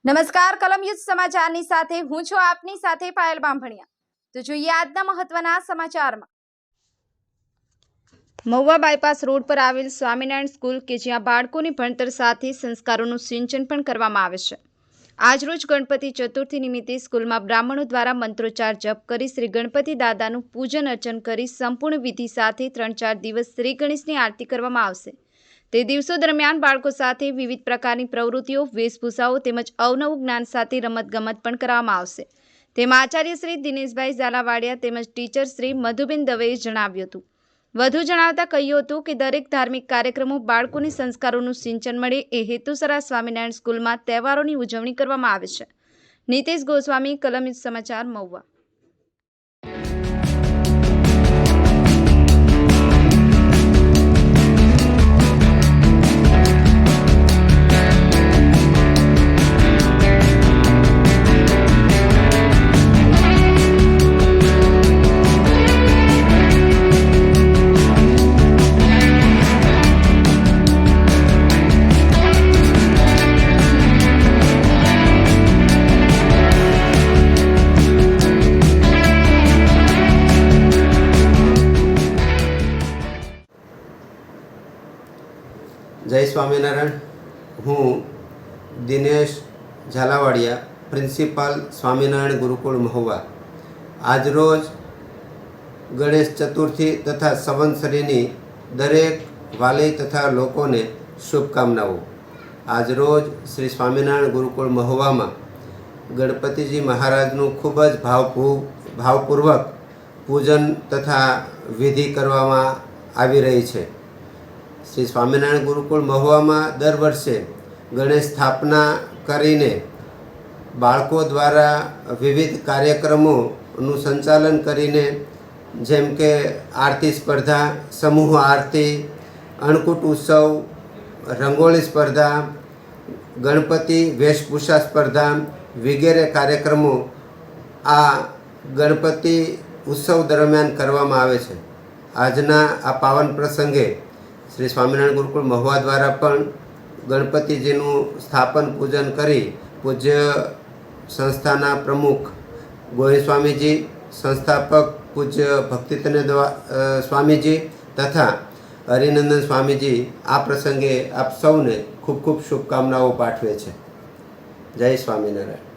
નમસ્કાર, કલમ યુદ્ધ સમાચારની સાથે હું છું આપની સાથે પાયલ બામભણિયા। તો જોઈએ આજના મહત્વના સમાચારમાં। મહુવા બાયપાસ રોડ પર આવેલ સ્વામિનારાયણ સ્કૂલ કે જ્યાં બાળકોની ભણતર સાથે સંસ્કારોનું સિંચન પણ કરવામાં આવે છે। આજરોજ ગણપતિ ચતુર્થી નિમિત્તે સ્કૂલમાં બ્રાહ્મણો દ્વારા મંત્રોચ્ચાર જપ કરી શ્રી ગણપતિ દાદાનું પૂજન અર્ચન કરી સંપૂર્ણ વિધિ સાથે 3-4 દિવસ શ્રી ગણેશની આરતી કરવામાં આવશે। તે દિવસો દરમિયાન બાળકો સાથે વિવિધ પ્રકારની પ્રવૃત્તિઓ, વેશભૂષાઓ તેમજ અવનવું જ્ઞાન સાથે રમતગમત પણ કરવામાં આવશે। તેમાં આચાર્ય શ્રી દિનેશભાઈ ઝાલાવાડિયા તેમજ ટીચર શ્રી મધુબેન દવેએ જણાવ્યું હતું। વધુ જણાવતા કહ્યું હતું કે દરેક ધાર્મિક કાર્યક્રમો બાળકોને સંસ્કારોનું સિંચન મળે એ હેતુસર આ સ્વામિનારાયણ સ્કૂલમાં તહેવારોની ઉજવણી કરવામાં આવે છે। નીતેશ ગોસ્વામી, કલમ યુદ્ધ સમાચાર, મહુવા। जय स्वामीनारायण। हूँ दिनेश झालावाड़िया, प्रिंसिपल स्वामीनारायण गुरुकुल महुआ। आज रोज गणेश चतुर्थी तथा संवत्सरी दरेक वाली तथा लोगों ने शुभकामनाओं। आज रोज श्री स्वामीनारायण गुरुकुल महुआ में गणपतिजी महाराजनु खूबज भावपूर्वक पूजन तथा विधि करवामां आवी रही है। श्री स्वामीनारायण गुरुकुल महुआ में दर वर्षे गणेश स्थापना करीने बाळको द्वारा विविध कार्यक्रमों संचालन करीने जेम के आरती स्पर्धा, समूह आरती, अन्नकूट उत्सव, रंगोली स्पर्धा, गणपति वेशभूषा स्पर्धा वगैरह कार्यक्रमों आ गणपति उत्सव दरमियान करवामां आवे छे। आजना आ पावन प्रसंगे श्री स्वामीनारायण गुरुकुल महुआ द्वारा पण गणपतिजीनु स्थापन पूजन करी पूज्य संस्थाना प्रमुख गोहिल स्वामीजी, संस्थापक पूज्य भक्तितनय स्वामीजी तथा हरिनंदन स्वामीजी आ प्रसंगे आप सौने खूब खूब शुभकामनाओं पाठवे छे। जय स्वामीनारायण।